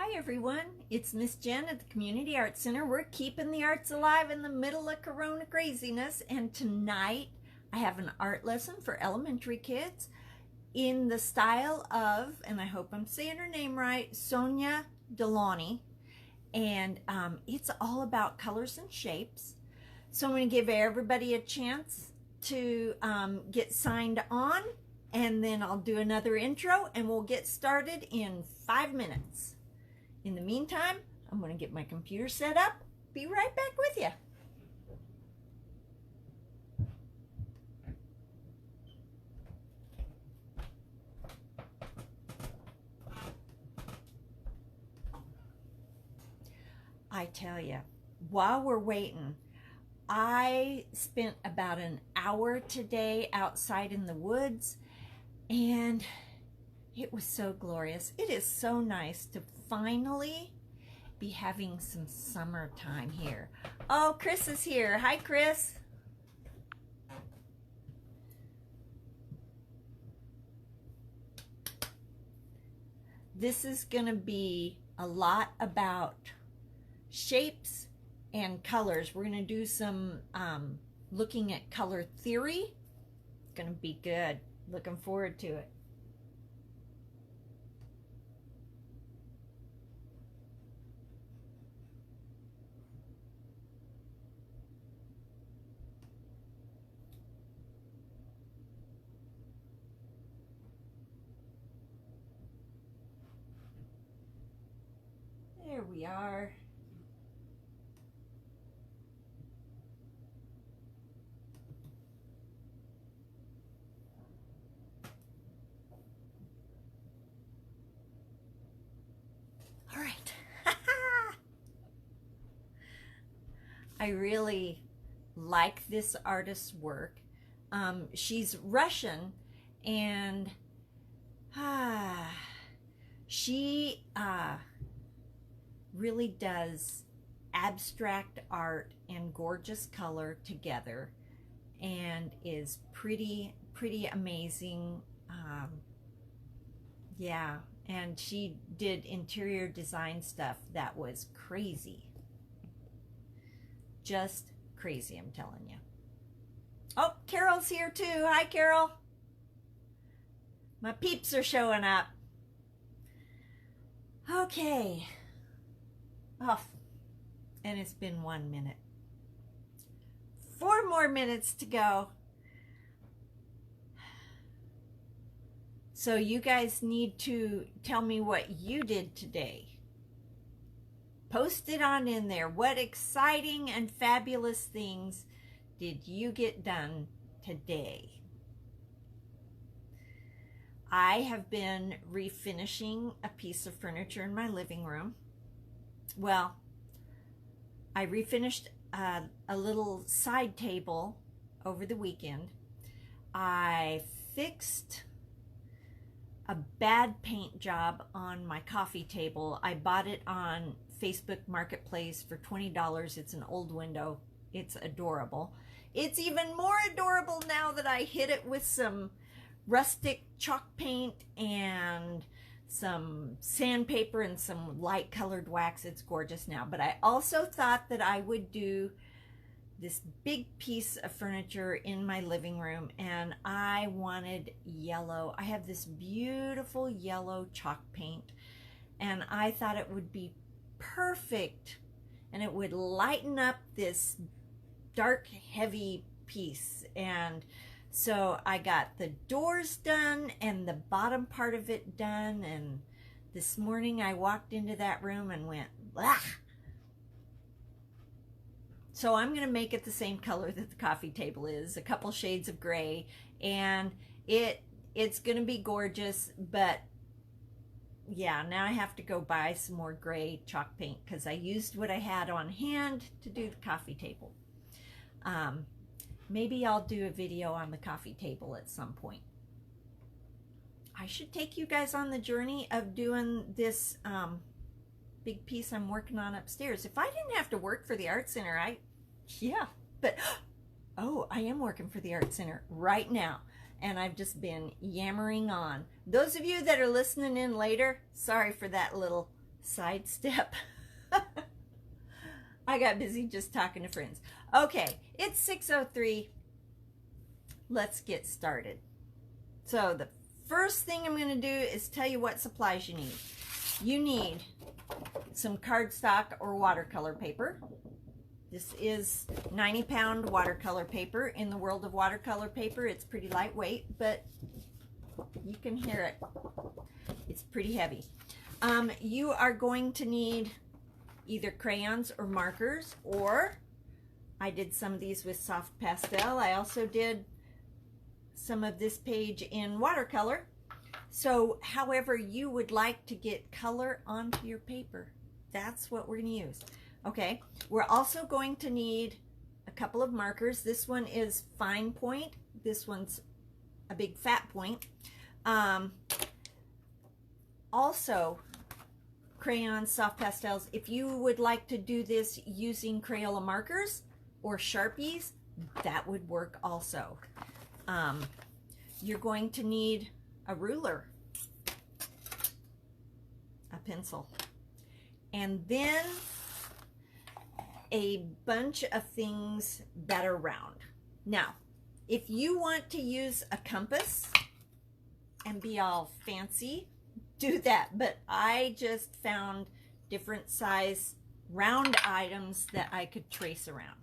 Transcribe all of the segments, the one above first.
Hi everyone, it's Miss Jen at the Community Arts Center. We're keeping the arts alive in the middle of Corona craziness, and tonight I have an art lesson for elementary kids in the style of, and I hope I'm saying her name right, Sonia Delauney, and it's all about colors and shapes. So I'm going to give everybody a chance to get signed on, and then I'll do another intro and we'll get started in 5 minutes. In the meantime, I'm going to get my computer set up. Be right back with you. I tell you, while we're waiting, I spent about an hour today outside in the woods, and it was so glorious. It is so nice to finally be having some summertime here. Oh, Chris is here. Hi, Chris. This is going to be a lot about shapes and colors. We're going to do some looking at color theory. It's going to be good. Looking forward to it. There we are. All right. I really like this artist's work. She's Russian, and she really does abstract art and gorgeous color together, and is pretty amazing. Yeah, and she did interior design stuff that was crazy. Just crazy, I'm telling you. Oh, Carol's here too. Hi, Carol. My peeps are showing up. Okay. Off. And it's been 1 minute. 4 more minutes to go. So you guys need to tell me what you did today. Post it on in there. What exciting and fabulous things did you get done today? I have been refinishing a piece of furniture in my living room. Well, I refinished a little side table over the weekend. I fixed a bad paint job on my coffee table. I bought it on Facebook Marketplace for $20. It's an old window. It's adorable. It's even more adorable now that I hit it with some rustic chalk paint and some sandpaper and some light colored wax. It's gorgeous now. But I also thought that I would do this big piece of furniture in my living room, and I wanted yellow. I have this beautiful yellow chalk paint, and I thought it would be perfect, and it would lighten up this dark, heavy piece. And so I got the doors done and the bottom part of it done, and this morning I walked into that room and went, blah. So I'm going to make it the same color that the coffee table is, a couple shades of gray, and it's going to be gorgeous. But yeah, now I have to go buy some more gray chalk paint because I used what I had on hand to do the coffee table. Maybe I'll do a video on the coffee table at some point. I should take you guys on the journey of doing this big piece I'm working on upstairs. If I didn't have to work for the Art Center, but oh, I am working for the Art Center right now, and I've just been yammering on. Those of you that are listening in later, sorry for that little sidestep. I got busy just talking to friends. Okay, it's 6:03. Let's get started. So the first thing I'm going to do is tell you what supplies you need. You need some cardstock or watercolor paper. This is 90-pound watercolor paper. In the world of watercolor paper, it's pretty lightweight, but you can hear it. It's pretty heavy. You are going to need either crayons or markers, or I did some of these with soft pastel. I also did some of this page in watercolor. So however you would like to get color onto your paper, that's what we're going to use. Okay, we're also going to need a couple of markers. This one is fine point. This one's a big fat point. Also, crayons, soft pastels. If you would like to do this using Crayola markers or Sharpies, that would work also. You're going to need a ruler, a pencil, and then a bunch of things that are round. Now, if you want to use a compass and be all fancy, do that, but I just found different size round items that I could trace around.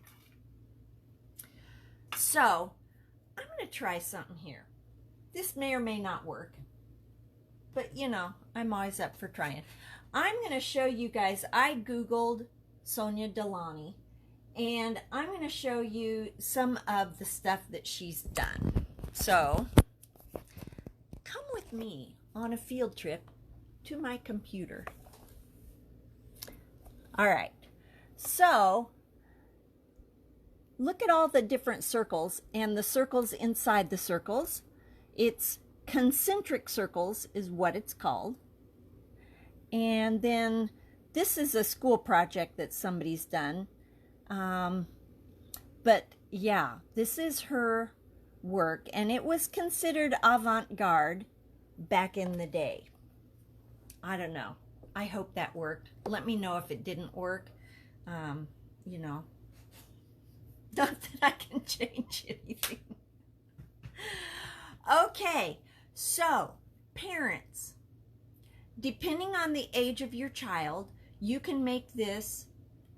So I'm going to try something here. This may or may not work, but you know, I'm always up for trying. I'm going to show you guys, I Googled Sonia Delauney, and I'm going to show you some of the stuff that she's done. So come with me on a field trip to my computer. All right, so look at all the different circles and the circles inside the circles. It's concentric circles is what it's called. And then this is a school project that somebody's done. But yeah, this is her work, and it was considered avant-garde back in the day. I don't know. I hope that worked. Let me know if it didn't work. You know, not that I can change anything. Okay, so parents, depending on the age of your child, you can make this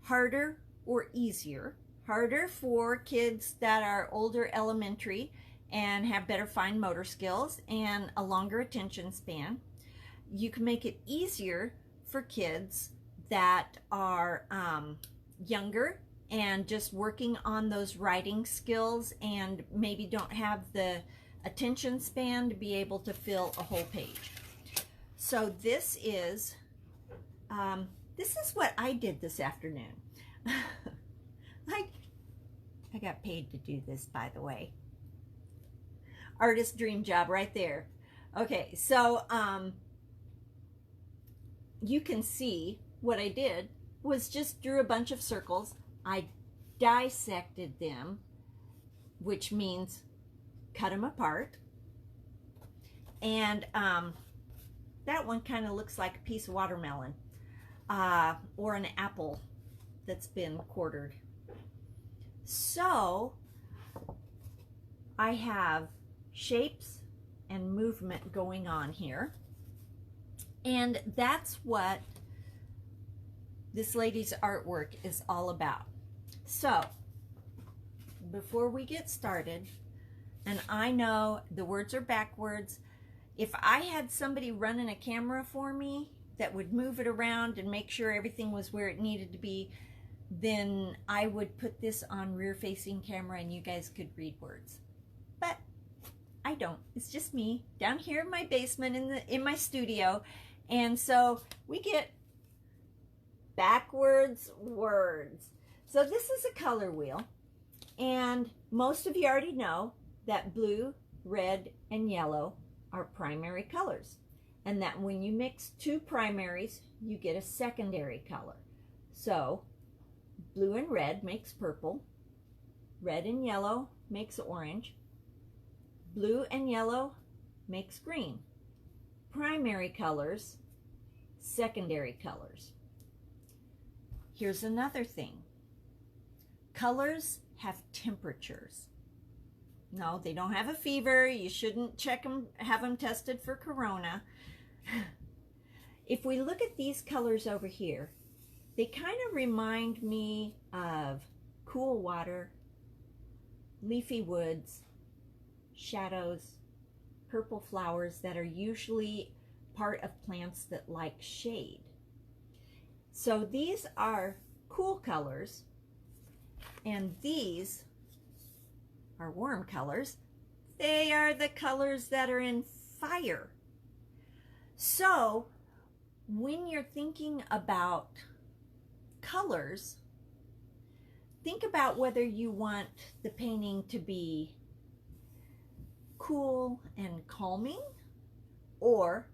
harder or easier. Harder for kids that are older elementary and have better fine motor skills and a longer attention span. You can make it easier for kids that are younger and just working on those writing skills and maybe don't have the attention span to be able to fill a whole page. So this is what I did this afternoon. I got paid to do this, by the way. Artist dream job right there. Okay, so you can see what I did was just drew a bunch of circles. I dissected them, which means cut them apart. And that one kind of looks like a piece of watermelon or an apple that's been quartered. So I have shapes and movement going on here. And that's what this lady's artwork is all about. So before we get started, and I know the words are backwards, if I had somebody running a camera for me that would move it around and make sure everything was where it needed to be, then I would put this on rear-facing camera and you guys could read words. But I don't. It's just me down here in my basement in my studio, and so we get backwards words. So this is a color wheel, and most of you already know that blue, red, and yellow are primary colors, and that when you mix two primaries, you get a secondary color. So blue and red makes purple, red and yellow makes orange, blue and yellow makes green. Primary colors, secondary colors. Here's another thing. Colors have temperatures. No, they don't have a fever. You shouldn't check them, have them tested for corona. If we look at these colors over here, they kind of remind me of cool water, leafy woods, shadows, purple flowers that are usually part of plants that like shade. So these are cool colors, and these are warm colors. They are the colors that are in fire. So when you're thinking about colors, think about whether you want the painting to be cool and calming, or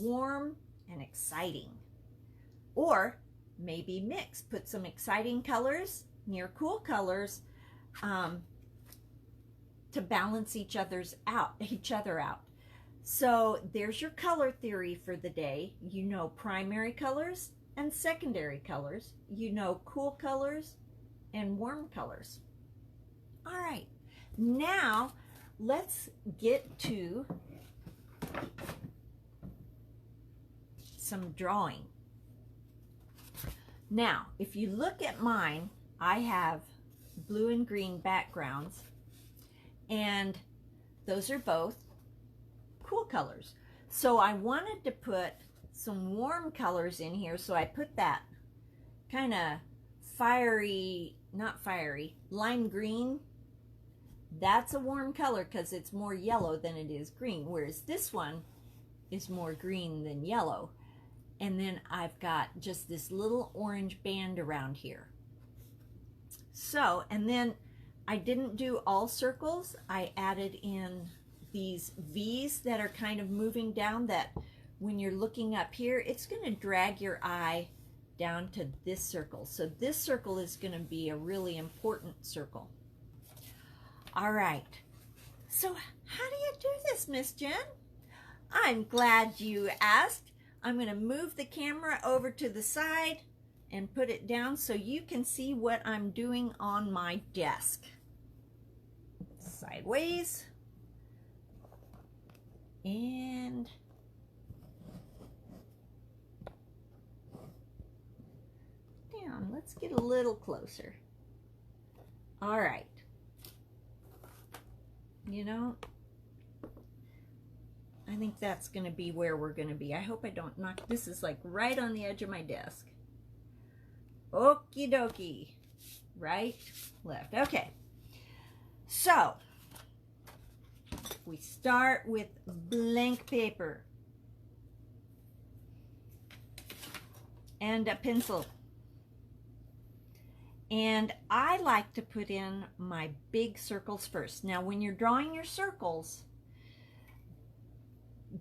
warm and exciting, or maybe mix. Put some exciting colors near cool colors to balance each other out. So there's your color theory for the day. You know primary colors and secondary colors. You know cool colors and warm colors. All right, now let's get to some drawing. Now, if you look at mine, I have blue and green backgrounds, and those are both cool colors. So I wanted to put some warm colors in here, so I put that kind of fiery, not fiery, lime green. That's a warm color because it's more yellow than it is green, whereas this one is more green than yellow. And then I've got just this little orange band around here. So, and then I didn't do all circles. I added in these V's that are kind of moving down, that when you're looking up here, it's going to drag your eye down to this circle. So this circle is going to be a really important circle. All right. So how do you do this, Miss Jen? I'm glad you asked. I'm going to move the camera over to the side and put it down so you can see what I'm doing on my desk. Sideways. And down. Let's get a little closer. All right. You know, I think that's going to be where we're going to be. I hope I don't knock. This is like right on the edge of my desk. Okie dokie. Right, left. Okay. So, we start with blank paper and a pencil. And I like to put in my big circles first. Now, when you're drawing your circles,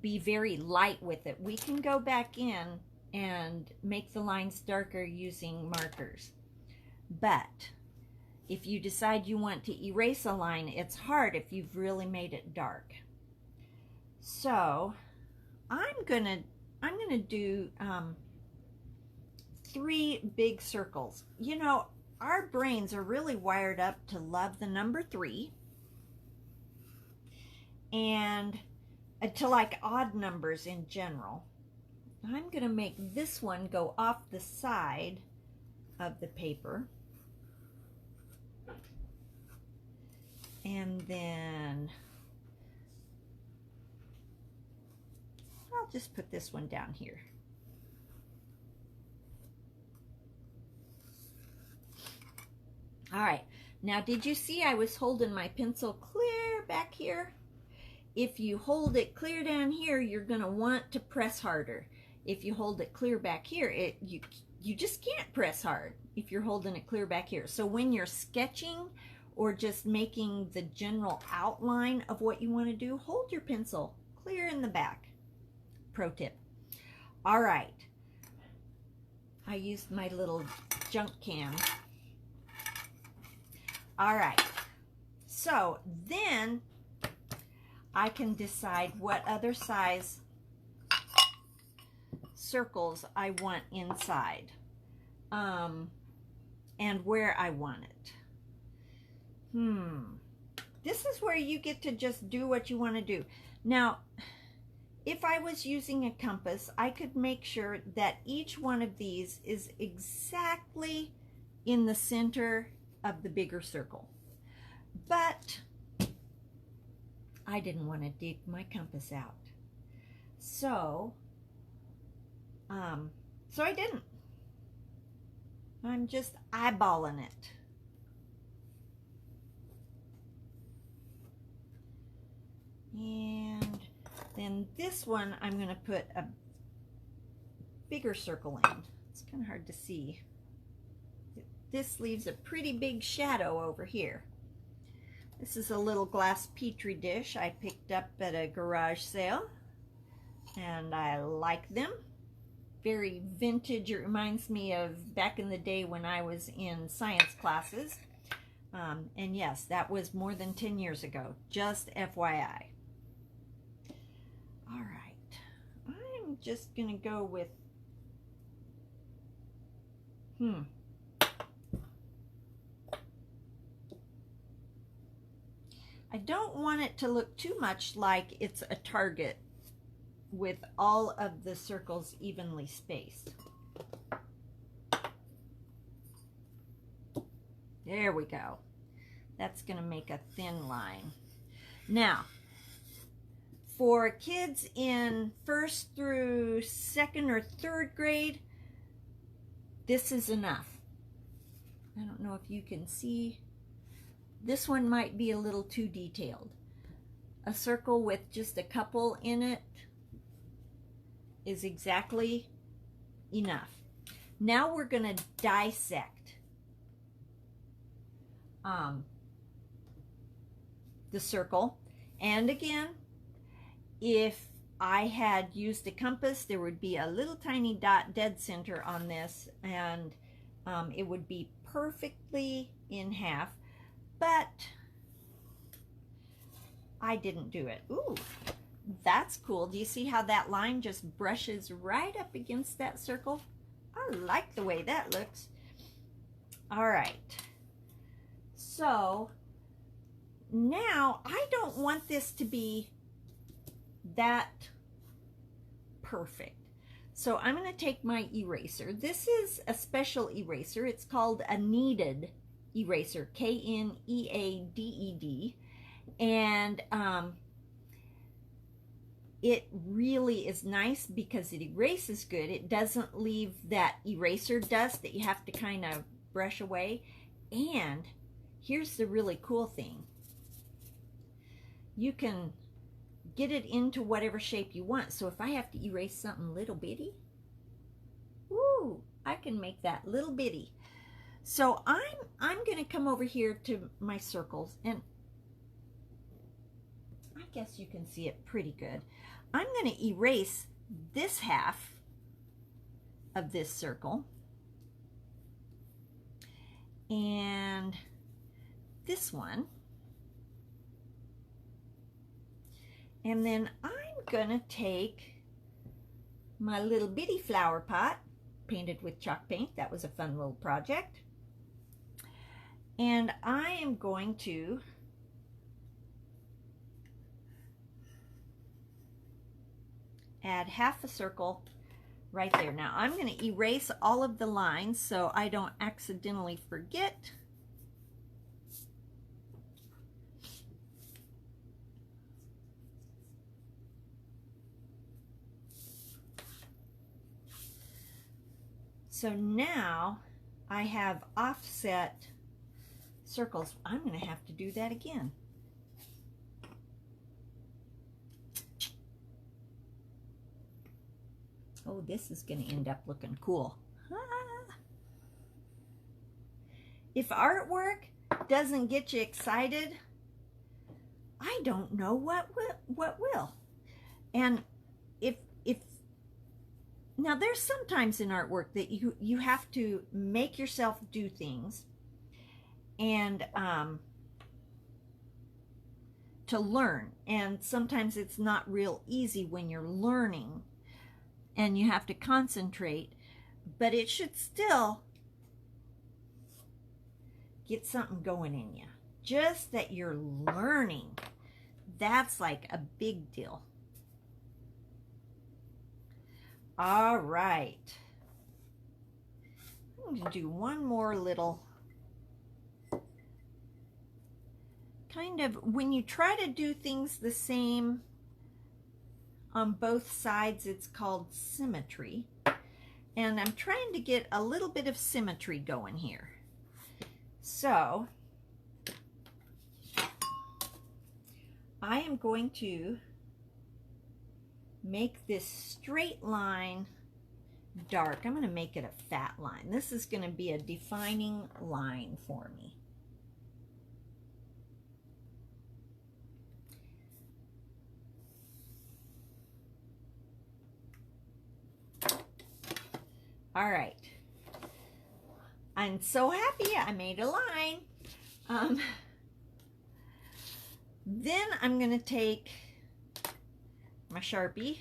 be very light with it. We can go back in and make the lines darker using markers. But if you decide you want to erase a line, it's hard if you've really made it dark. So I'm gonna do 3 big circles. You know, our brains are really wired up to love the number 3 and to like odd numbers in general. I'm going to make this one go off the side of the paper. And then I'll just put this one down here. All right, now did you see I was holding my pencil clear back here? If you hold it clear down here, you're going to want to press harder. If you hold it clear back here, you just can't press hard if you're holding it clear back here. So when you're sketching or just making the general outline of what you want to do, hold your pencil clear in the back. Pro tip. All right, I used my little junk can. All right, so then I can decide what other size circles I want inside, and where I want it. This is where you get to just do what you want to do. Now, if I was using a compass, I could make sure that each one of these is exactly in the center of the bigger circle. But I didn't want to dig my compass out. So I didn't. I'm just eyeballing it. And then this one, I'm going to put a bigger circle in. It's kind of hard to see. This leaves a pretty big shadow over here. This is a little glass petri dish I picked up at a garage sale, and I like them. Very vintage. It reminds me of back in the day when I was in science classes. And yes, that was more than 10 years ago, just FYI. All right, I'm just gonna go with, I don't want it to look too much like it's a target with all of the circles evenly spaced. There we go. That's gonna make a thin line. Now, for kids in 1st through 2nd or 3rd grade, this is enough. I don't know if you can see. This one might be a little too detailed. A circle with just a couple in it is exactly enough. Now we're going to dissect the circle. And again, if I had used a compass, there would be a little tiny dot dead center on this, and it would be perfectly in half, but I didn't do it. Ooh, that's cool. Do you see how that line just brushes right up against that circle? I like the way that looks. All right. So now I don't want this to be that perfect. So I'm going to take my eraser. This is a special eraser. It's called a kneaded eraser, K-N-E-A-D-E-D. And it really is nice because it erases good. It doesn't leave that eraser dust that you have to kind of brush away. And here's the really cool thing. You can get it into whatever shape you want. So if I have to erase something little bitty, woo, I can make that little bitty. So I'm going to come over here to my circles, and I guess you can see it pretty good. I'm going to erase this half of this circle and this one. And then I'm going to take my little bitty flower pot, painted with chalk paint. That was a fun little project. And I am going to add half a circle right there. Now I'm going to erase all of the lines so I don't accidentally forget. So now I have offset circles. I'm going to have to do that again. Oh, this is going to end up looking cool. If artwork doesn't get you excited, I don't know what will. And if now there's sometimes in artwork that you have to make yourself do things and to learn, and sometimes it's not real easy when you're learning. and you have to concentrate, but it should still get something going in you. Just that you're learning. That's like a big deal. All right. I'm going to do one more little kind of, when you try to do things the same on both sides, it's called symmetry. And I'm trying to get a little bit of symmetry going here. So I am going to make this straight line dark. I'm going to make it a fat line. This is going to be a defining line for me. All right. I'm so happy I made a line. Then I'm going to take my Sharpie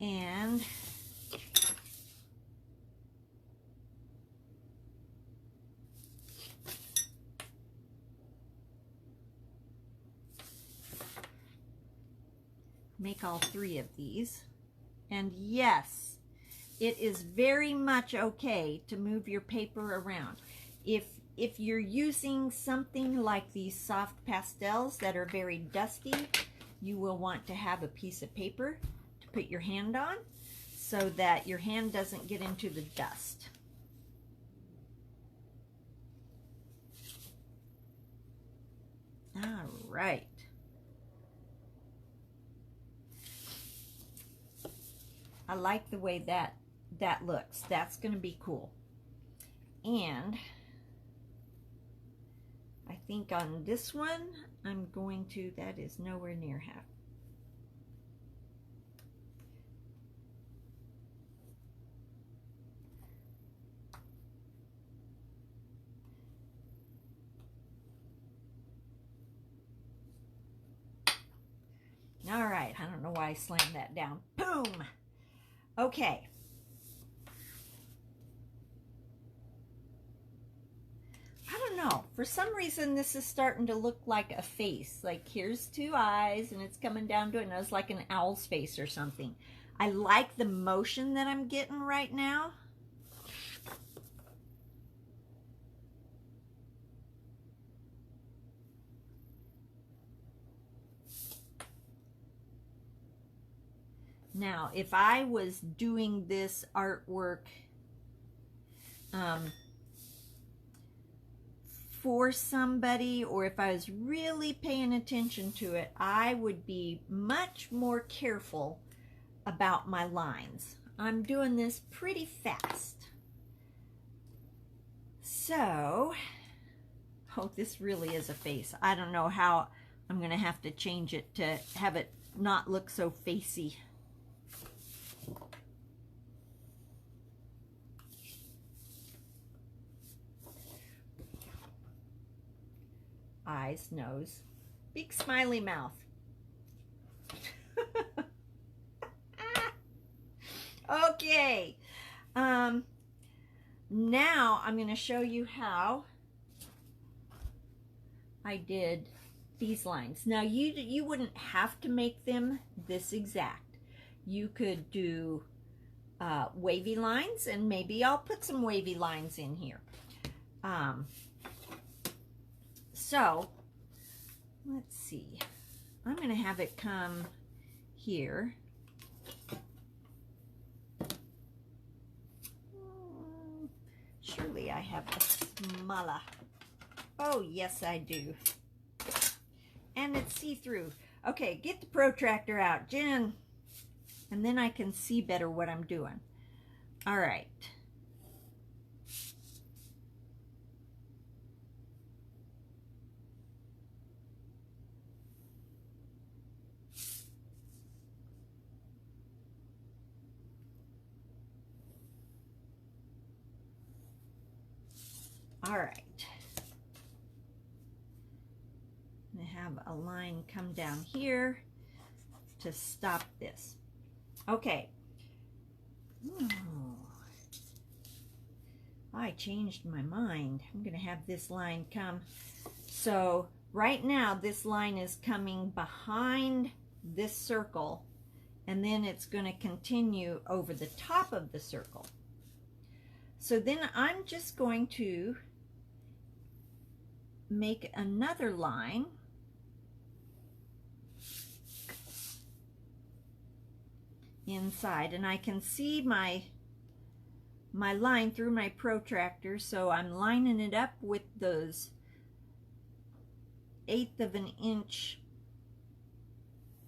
and make all 3 of these. And yes, it is very much okay to move your paper around. If you're using something like these soft pastels that are very dusty, you will want to have a piece of paper to put your hand on so that your hand doesn't get into the dust. All right. I like the way that looks. That's going to be cool. And I think on this one, I'm going to, that is nowhere near half. All right, I don't know why I slammed that down. Boom! Okay. I don't know. For some reason, this is starting to look like a face. Like, here's 2 eyes, and it's coming down to it, and it's like an owl's face or something. I like the motion that I'm getting right now. Now, if I was doing this artwork for somebody, or if I was really paying attention to it, I would be much more careful about my lines. I'm doing this pretty fast. So, oh, this really is a face. I don't know how I'm going to have to change it to have it not look so facey. Eyes, nose, big smiley mouth. Okay. Now I'm going to show you how I did these lines. Now you wouldn't have to make them this exact. You could do wavy lines, and maybe I'll put some wavy lines in here. So, let's see. I'm going to have it come here. Surely I have a smaller. Oh, yes, I do. And it's see-through. Okay, get the protractor out, Jen. And then I can see better what I'm doing. All right. All right. I'm going to have a line come down here. to stop this. Okay. Ooh. I changed my mind. I'm going to have this line come. So right now this line is coming behind this circle, and then it's going to continue over the top of the circle. So then I'm just going to make another line inside, and I can see my line through my protractor, so I'm lining it up with those 1/8 of an inch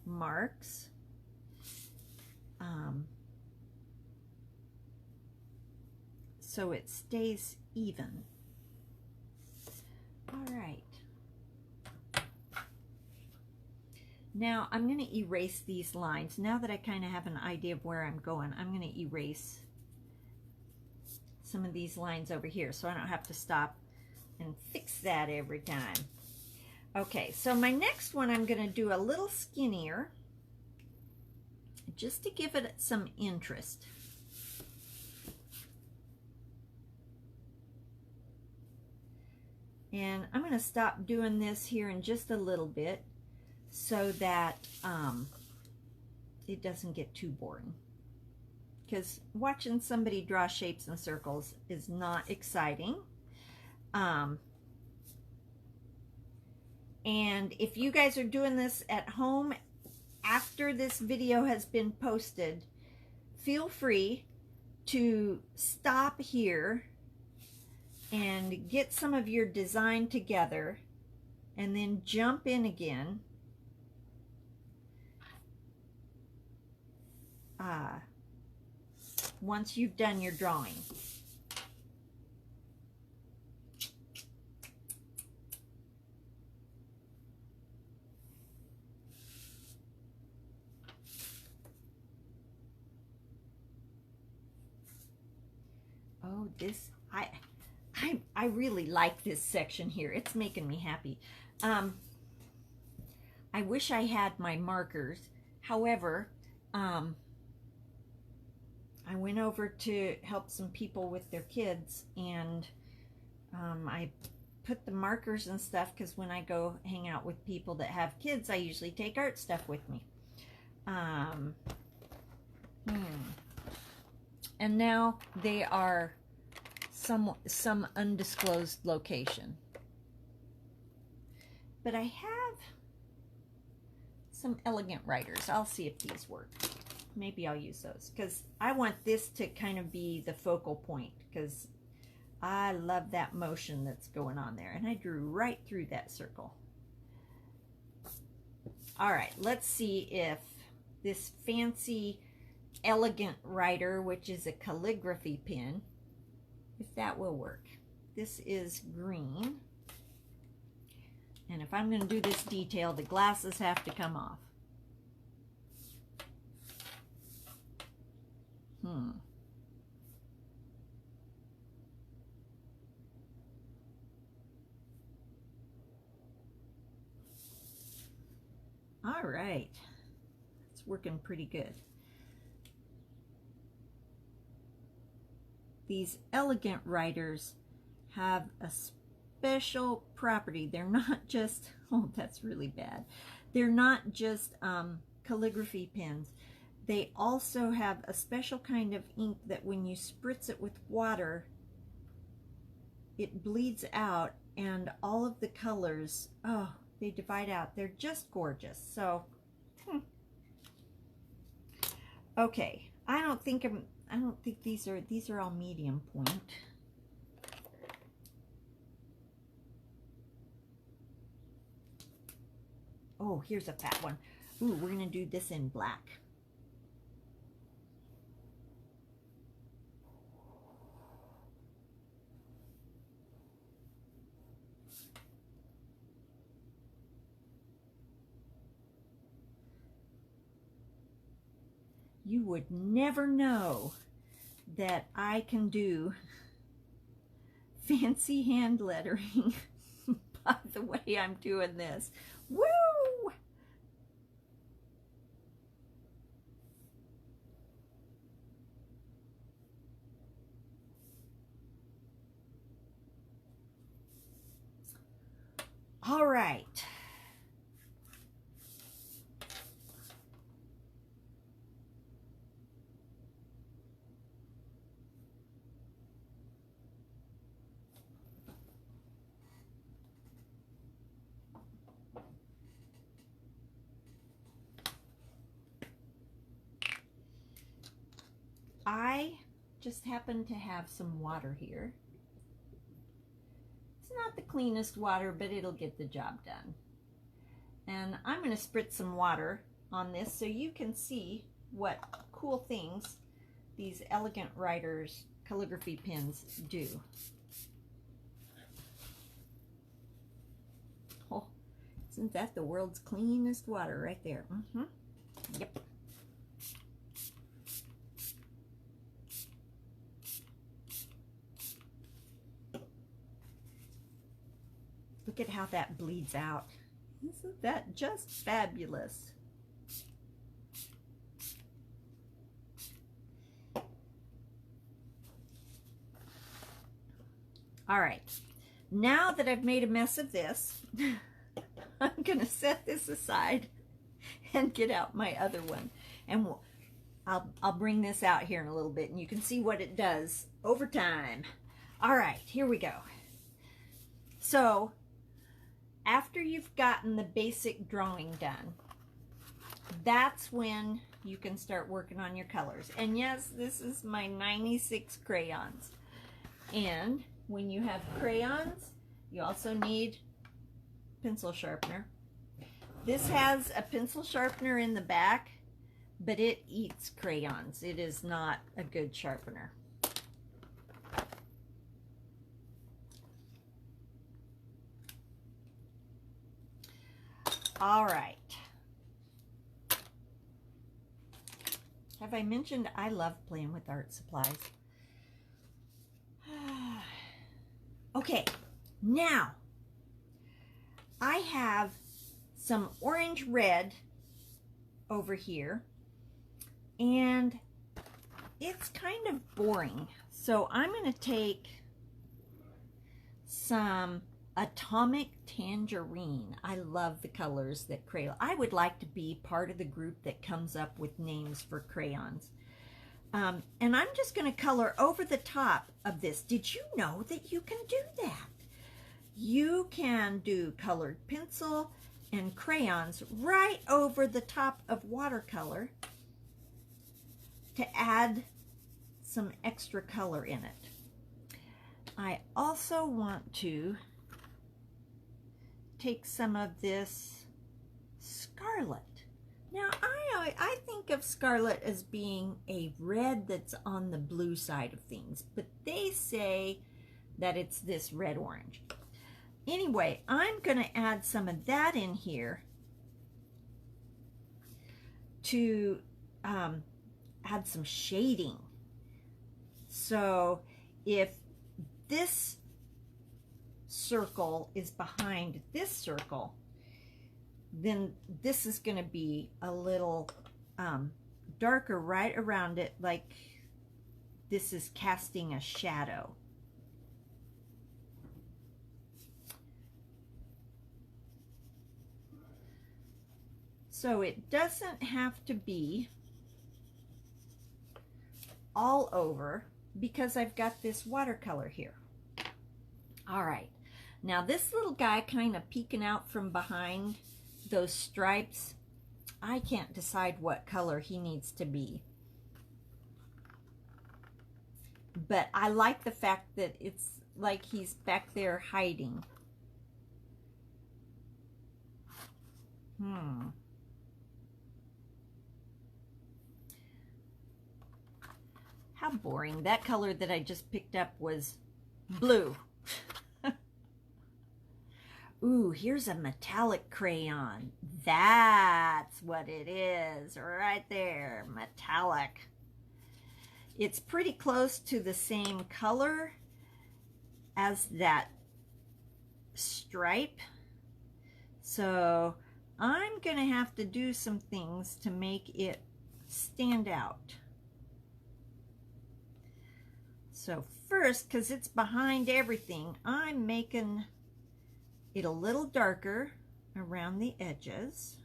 marks. So it stays even. All right. Now I'm going to erase these lines. Now that I kind of have an idea of where I'm going, I'm going to erase some of these lines over here so I don't have to stop and fix that every time. Okay, so my next one I'm going to do a little skinnier just to give it some interest. And I'm going to stop doing this here in just a little bit so that it doesn't get too boring. Because watching somebody draw shapes and circles is not exciting. And if you guys are doing this at home after this video has been posted, feel free to stop here and get some of your design together and then jump in again. Once you've done your drawing. Oh, this, I really like this section here. It's making me happy. I wish I had my markers. However, I went over to help some people with their kids, and I put the markers and stuff, because when I go hang out with people that have kids, I usually take art stuff with me. And now they are some undisclosed location. But I have some elegant writers. I'll see if these work. Maybe I'll use those, because I want this to kind of be the focal point, because I love that motion that's going on there. And I drew right through that circle. All right, let's see if this fancy elegant writer, which is a calligraphy pen, if that will work. This is green. And if I'm going to do this detail, the glasses have to come off. All right. It's working pretty good. These elegant writers have a special property. They're not just, oh, that's really bad. They're not just calligraphy pens. They also have a special kind of ink that when you spritz it with water, it bleeds out, and all of the colors, oh, they divide out. They're just gorgeous. So, okay. I don't think these are all medium point. Oh, here's a fat one. Ooh, we're gonna do this in black. You would never know that I can do fancy hand lettering by the way I'm doing this. Woo! All right. I just happen to have some water here. It's not the cleanest water, but it'll get the job done. And I'm going to spritz some water on this so you can see what cool things these Elegant Writers calligraphy pens do. Oh, isn't that the world's cleanest water right there? Yep. Look at how that bleeds out. Isn't that just fabulous? All right, now that I've made a mess of this, I'm gonna set this aside and get out my other one. And I'll bring this out here in a little bit and you can see what it does over time. All right, here we go. So, after you've gotten the basic drawing done, that's when you can start working on your colors. And yes, this is my 96 crayons. And when you have crayons, you also need pencil sharpener. This has a pencil sharpener in the back, but it eats crayons. It is not a good sharpener. All right. Have I mentioned I love playing with art supplies? Okay, now I have some orange red over here, and it's kind of boring. So I'm going to take some Atomic Tangerine. I love the colors that Crayola. I would like to be part of the group that comes up with names for crayons. And I'm just going to color over the top of this. Did you know that you can do that? You can do colored pencil and crayons right over the top of watercolor to add some extra color in it. I also want to take some of this scarlet. Now, I think of scarlet as being a red that's on the blue side of things, but they say that it's this red-orange. Anyway, I'm going to add some of that in here to add some shading. So if this circle is behind this circle, then this is going to be a little darker right around it, like this is casting a shadow. So it doesn't have to be all over because I've got this watercolor here. All right, now this little guy kind of peeking out from behind those stripes, I can't decide what color he needs to be. But I like the fact that it's like he's back there hiding. How boring. That color that I just picked up was blue. Ooh, here's a metallic crayon. That's what it is right there, metallic. It's pretty close to the same color as that stripe. So I'm gonna have to do some things to make it stand out. So first, because it's behind everything, I'm making it a little darker around the edges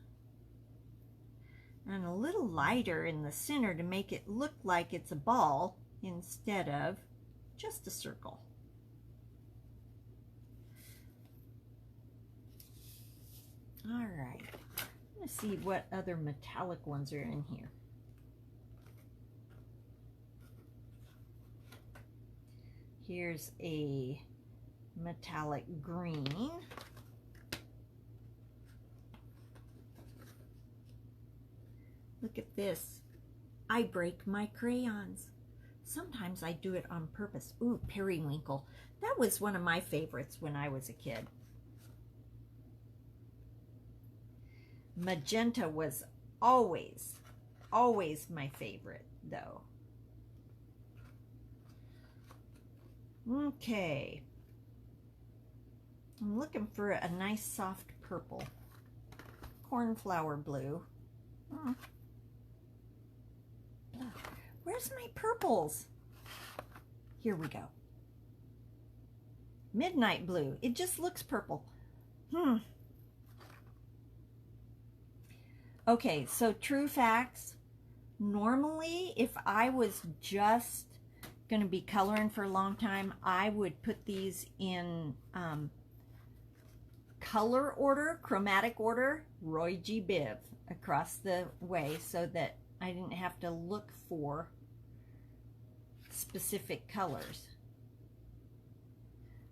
and a little lighter in the center to make it look like it's a ball instead of just a circle. All right, let's see what other metallic ones are in here. Here's a metallic green. Look at this. I break my crayons. Sometimes I do it on purpose. Ooh, periwinkle. That was one of my favorites when I was a kid. Magenta was always my favorite, though. Okay. I'm looking for a nice soft purple. Cornflower blue. Where's my purples? Here we go. Midnight blue. It just looks purple. Okay, so true facts. Normally, if I was just going to be coloring for a long time, I would put these in color order, chromatic order, Roy G. Biv across the way so that I didn't have to look for specific colors.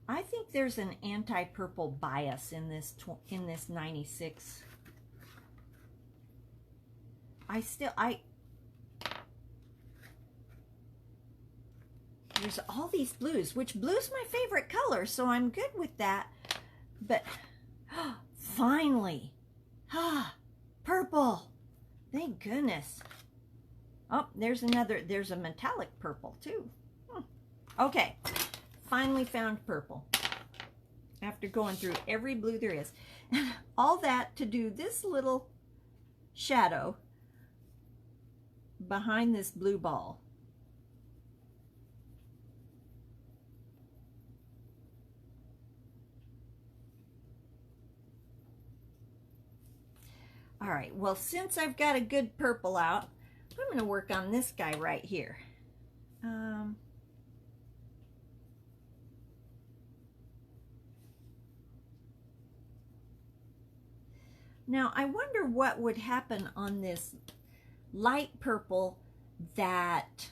I think there's an anti-purple bias in this 96. There's all these blues, which blue's my favorite color, so I'm good with that. But finally, purple. Thank goodness. Oh, there's a metallic purple too. Okay, finally found purple. After going through every blue there is. All that to do this little shadow behind this blue ball. All right, well, since I've got a good purple out, I'm going to work on this guy right here. Now, I wonder what would happen on this light purple that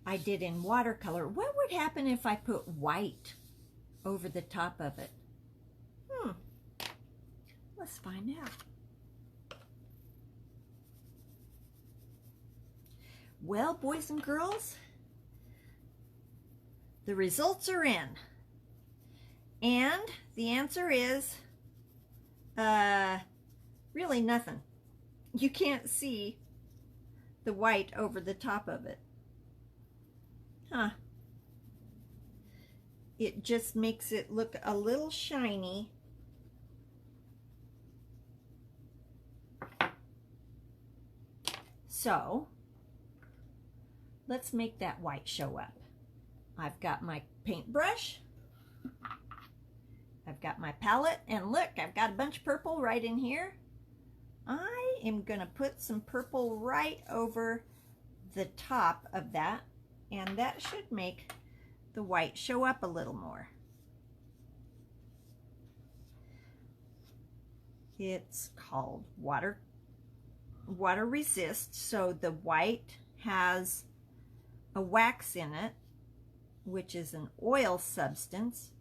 I did in watercolor. What would happen if I put white over the top of it? Let's find out. Well, boys and girls, the results are in. And the answer is really nothing. You can't see the white over the top of it. It just makes it look a little shiny. So let's make that white show up. I've got my paintbrush. I've got my palette, and look, I've got a bunch of purple right in here. I am gonna put some purple right over the top of that, and that should make the white show up a little more. It's called water resist, so the white has a wax in it, which is an oil substance,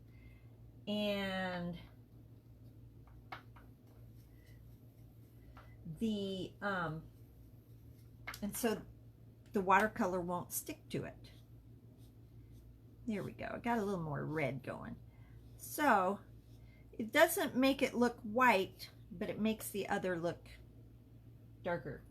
and so the watercolor won't stick to it. There we go. I got a little more red going. So it doesn't make it look white, but it makes the other look darker.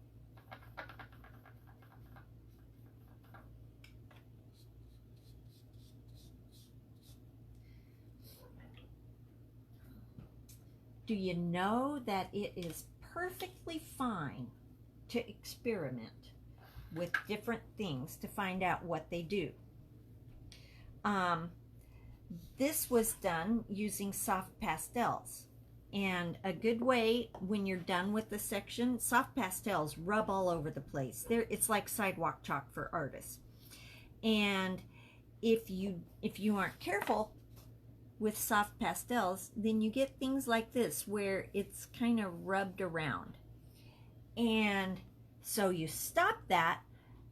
Do you know that it is perfectly fine to experiment with different things to find out what they do? This was done using soft pastels. And a good way when you're done with the section, soft pastels rub all over the place. It's like sidewalk chalk for artists. And if you aren't careful with soft pastels, then you get things like this where it's kind of rubbed around. And so you stop that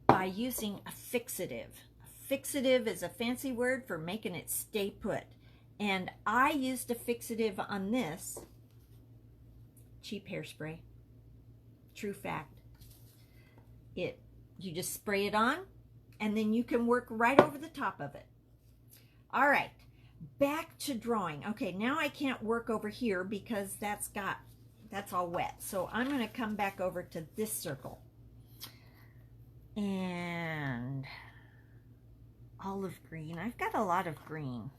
by using a fixative. A fixative is a fancy word for making it stay put. And I used a fixative on this. Cheap hairspray. True fact. You just spray it on, and then you can work right over the top of it. All right, back to drawing. Okay, now I can't work over here because that's all wet. So I'm going to come back over to this circle. And olive green. I've got a lot of green.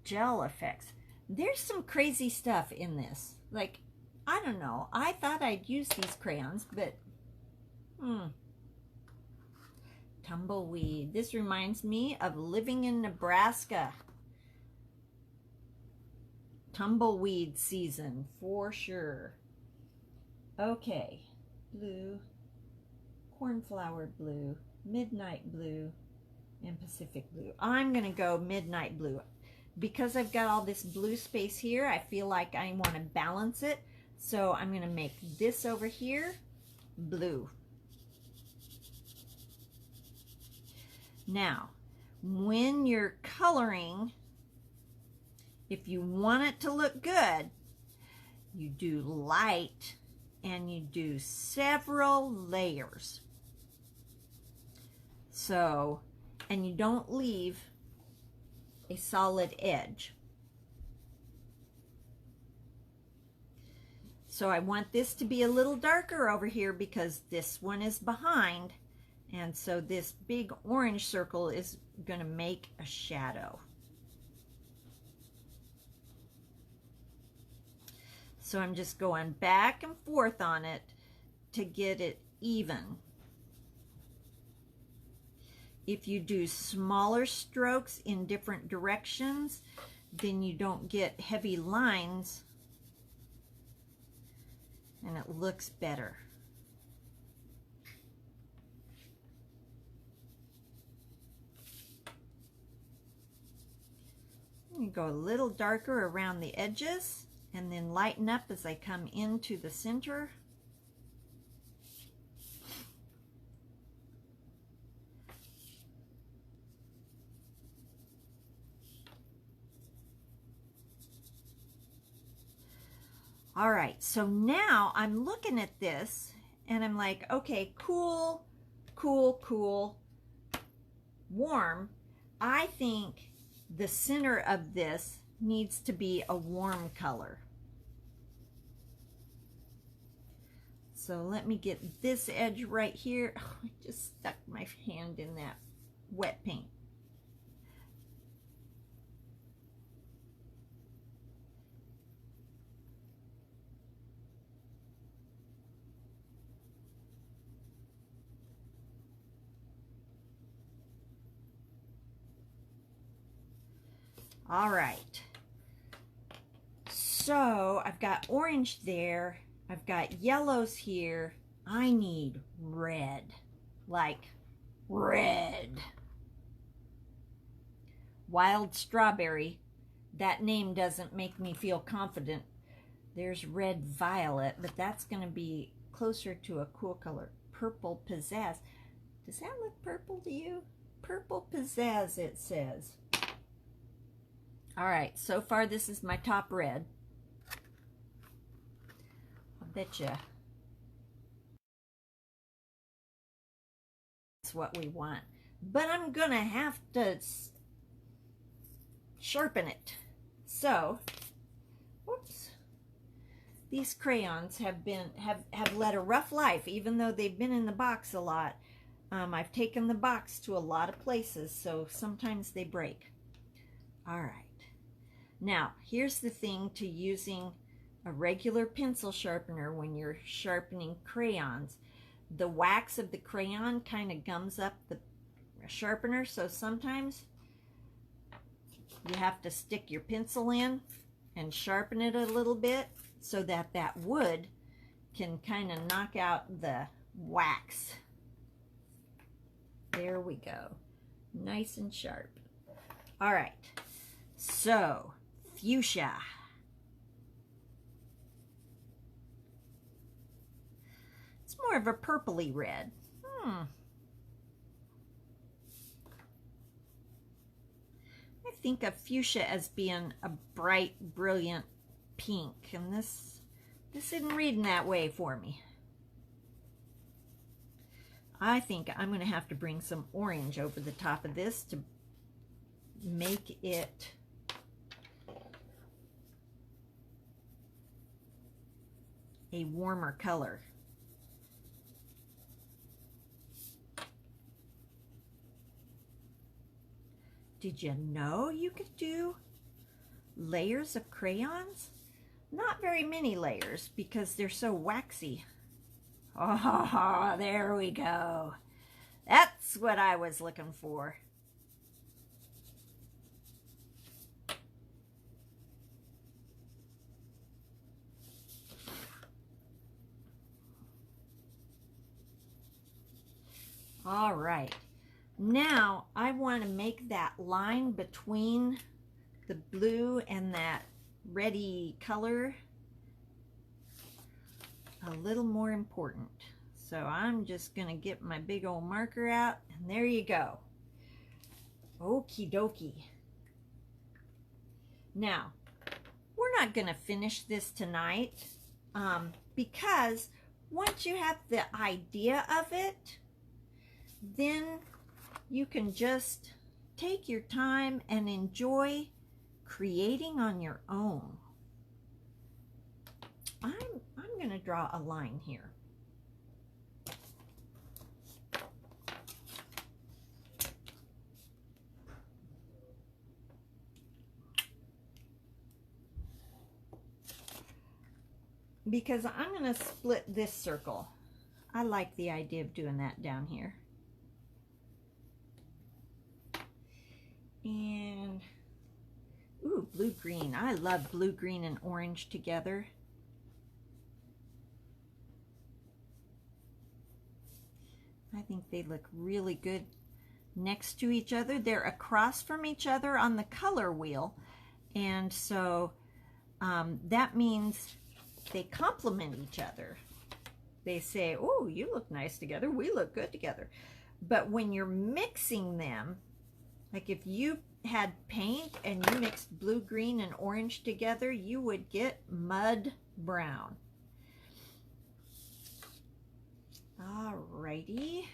Gel effects. There's some crazy stuff in this. Like, I don't know. I thought I'd use these crayons, but tumbleweed. This reminds me of living in Nebraska. Tumbleweed season for sure. Okay, blue, cornflower blue, midnight blue, and Pacific blue. I'm gonna go midnight blue. Because I've got all this blue space here, I feel like I want to balance it. So I'm going to make this over here blue. Now, when you're coloring, if you want it to look good, you do light and you do several layers. So, and you don't leave a solid edge. So I want this to be a little darker over here because this one is behind, and so this big orange circle is going to make a shadow. So I'm just going back and forth on it to get it even. If you do smaller strokes in different directions, then you don't get heavy lines and it looks better. You go a little darker around the edges and then lighten up as I come into the center. All right, so now I'm looking at this and I'm like, okay, cool, cool, cool, warm. I think the center of this needs to be a warm color. So let me get this edge right here. Oh, I just stuck my hand in that wet paint. All right, so I've got orange there, I've got yellows here. I need red, like red. Wild strawberry, that name doesn't make me feel confident. There's red violet, but that's going to be closer to a cool color. Purple pizzazz. Does that look purple to you? Purple pizzazz, it says. All right, so far this is my top red. I'll bet you that's what we want. But I'm gonna have to sharpen it. So, whoops. These crayons have led a rough life, even though they've been in the box a lot. I've taken the box to a lot of places, so sometimes they break. All right. Now, here's the thing to using a regular pencil sharpener when you're sharpening crayons. The wax of the crayon kind of gums up the sharpener, so sometimes you have to stick your pencil in and sharpen it a little bit so that that wood can kind of knock out the wax. There we go. Nice and sharp. All right. So, fuchsia. It's more of a purpley red. I think of fuchsia as being a bright, brilliant pink, and this isn't reading that way for me. I think I'm going to have to bring some orange over the top of this to make it a warmer color. Did you know you could do layers of crayons? Not very many layers because they're so waxy. Oh, there we go. That's what I was looking for. All right. Now I want to make that line between the blue and that reddy color a little more important. So I'm just going to get my big old marker out, and there you go. Okie dokie. Now, we're not going to finish this tonight because once you have the idea of it, then you can just take your time and enjoy creating on your own. I'm going to draw a line here. Because I'm going to split this circle. I like the idea of doing that down here. And, ooh, blue-green. I love blue, green, and orange together. I think they look really good next to each other. They're across from each other on the color wheel. And so that means they complement each other. They say, oh, you look nice together. We look good together. But when you're mixing them, like if you had paint and you mixed blue, green, and orange together, you would get mud brown. Alrighty.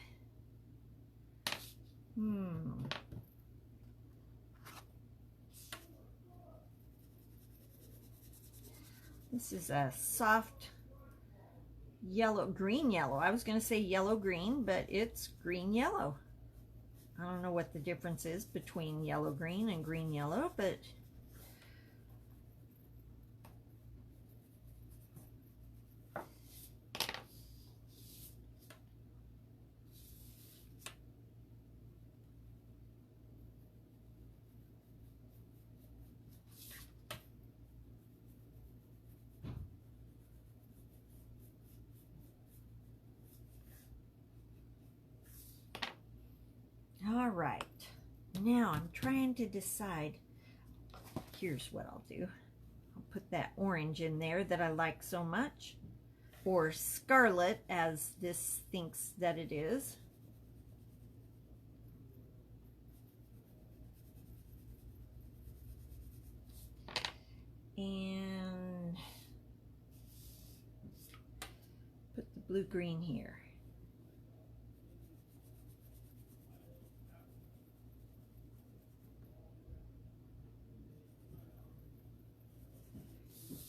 This is a soft yellow, green yellow. I was going to say yellow green, but it's green yellow. I don't know what the difference is between yellow green and green yellow, but all right. Now I'm trying to decide. Here's what I'll do. I'll put that orange in there that I like so much, or scarlet as this thinks that it is. And put the blue-green here.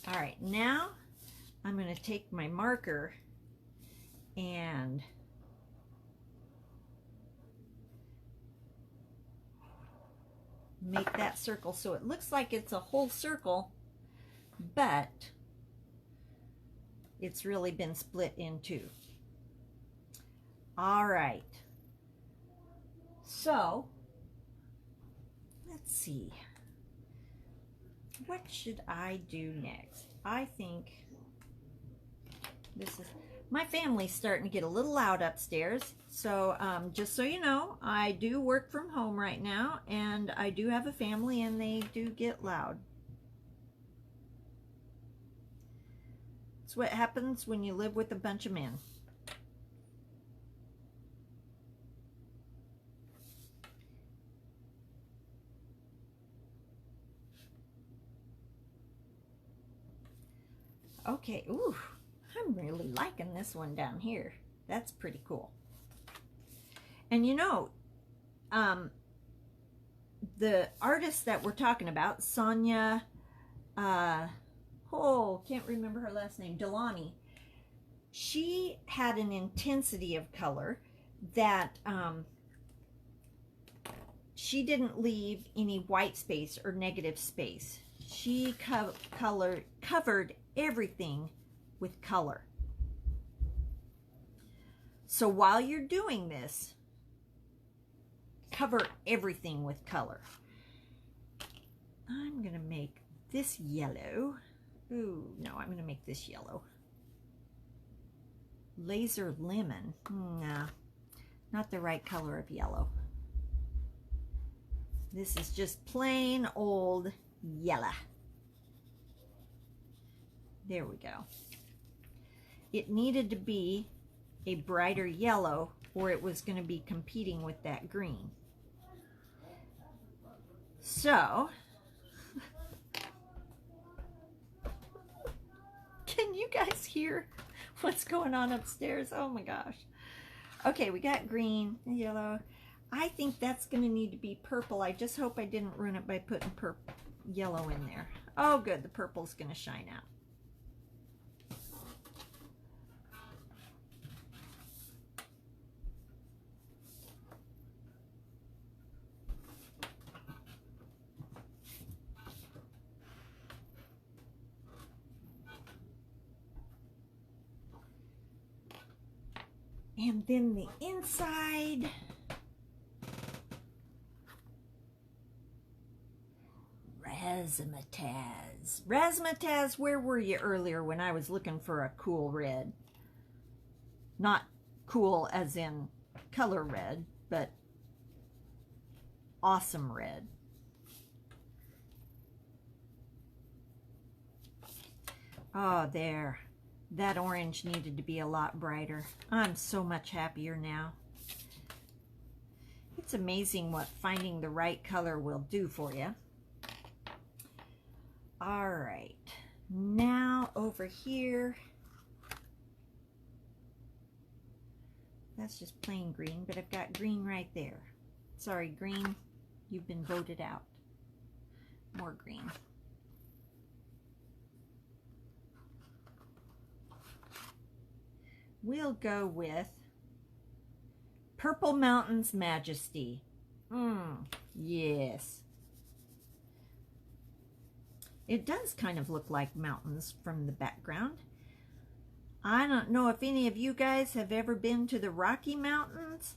All right, now I'm going to take my marker and make that circle so it looks like it's a whole circle, but it's really been split in two. All right, so let's see. what should I do next? I think this is, my family's starting to get a little loud upstairs. So just so you know, I do work from home right now, and I do have a family, and they do get loud. It's what happens when you live with a bunch of men. Okay, ooh, I'm really liking this one down here. That's pretty cool. And you know, the artist that we're talking about, Sonia, can't remember her last name, Delauney, she had an intensity of color that she didn't leave any white space or negative space. She covered everything with color. So while you're doing this, cover everything with color. I'm gonna make this yellow. Ooh, no, I'm gonna make this yellow. Laser lemon. Nah, not the right color of yellow. This is just plain old yellow. There we go. It needed to be a brighter yellow, or it was going to be competing with that green. So, can you guys hear what's going on upstairs? Oh my gosh. Okay, we got green, yellow. I think that's going to need to be purple. I just hope I didn't ruin it by putting yellow in there. Oh good, the purple's going to shine out. And then the inside. Razzmatazz. Razzmatazz, where were you earlier when I was looking for a cool red? Not cool as in color red, but awesome red. Oh, there. That orange needed to be a lot brighter. I'm so much happier now. It's amazing what finding the right color will do for you. All right, now over here, that's just plain green, but I've got green right there. Sorry, green, you've been voted out. More green. We'll go with Purple Mountain's Majesty. Yes. It does kind of look like mountains from the background. I don't know if any of you guys have ever been to the Rocky Mountains,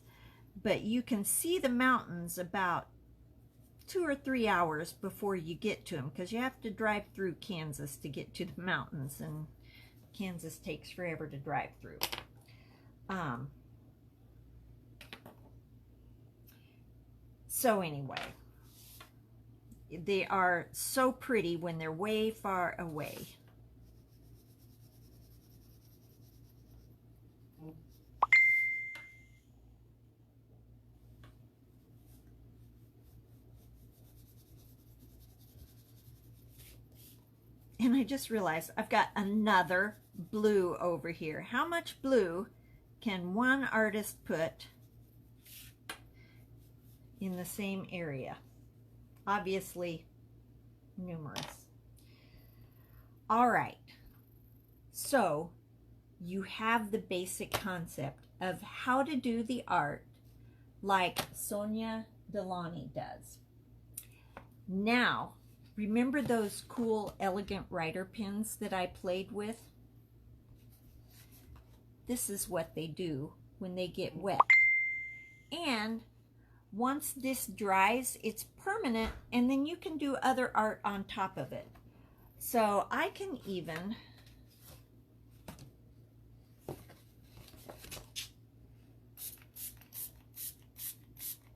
but you can see the mountains about 2 or 3 hours before you get to them, because you have to drive through Kansas to get to the mountains, and Kansas takes forever to drive through. So anyway, they are so pretty when they're way far away. And I just realized I've got another blue over here. How much blue can one artist put in the same area? Obviously, numerous. All right, so you have the basic concept of how to do the art like Sonia Delauney does. Now, remember those cool elegant writer pens that I played with? This is what they do when they get wet. And once this dries, it's permanent, and then you can do other art on top of it. So I can even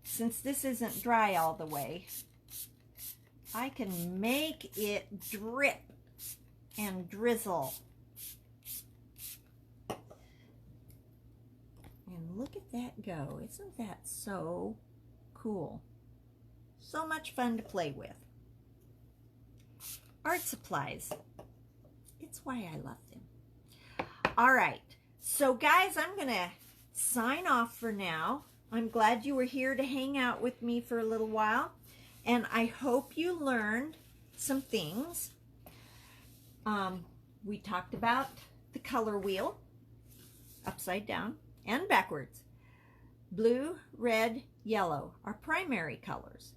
since this isn't dry all the way, I can make it drip and drizzle. And look at that go. Isn't that so cool? So much fun to play with. Art supplies. It's why I love them. All right. So guys, I'm going to sign off for now. I'm glad you were here to hang out with me for a little while. And I hope you learned some things. We talked about the color wheel, upside down and backwards. Blue, red, yellow are primary colors.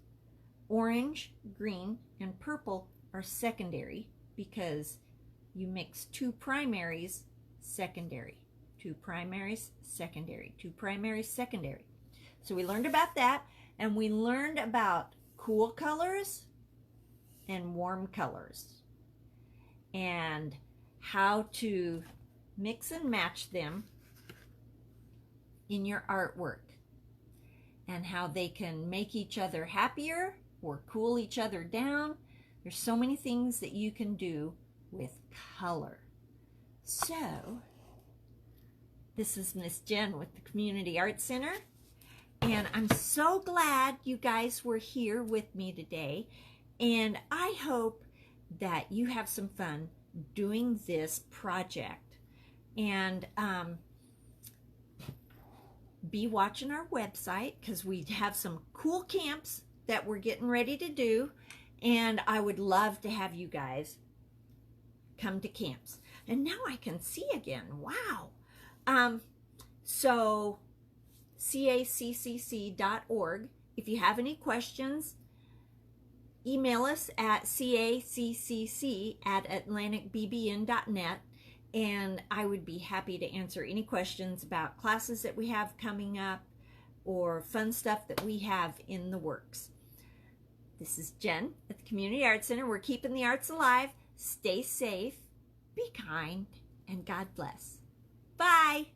Orange, green, and purple are secondary because you mix two primaries, secondary. Two primaries, secondary. Two primaries, secondary. So we learned about that, and we learned about cool colors and warm colors and how to mix and match them in your artwork and how they can make each other happier or cool each other down. There's so many things that you can do with color. So this is Miss Jen with the Community Art Center. And I'm so glad you guys were here with me today. And I hope that you have some fun doing this project. And be watching our website because we have some cool camps that we're getting ready to do. And I would love to have you guys come to camps. And now I can see again. Wow. So caccc.org. If you have any questions, email us at caccc@atlanticbbn.net, and I would be happy to answer any questions about classes that we have coming up or fun stuff that we have in the works. This is Jen at the Community Art Center. We're keeping the arts alive. Stay safe, be kind, and God bless. Bye.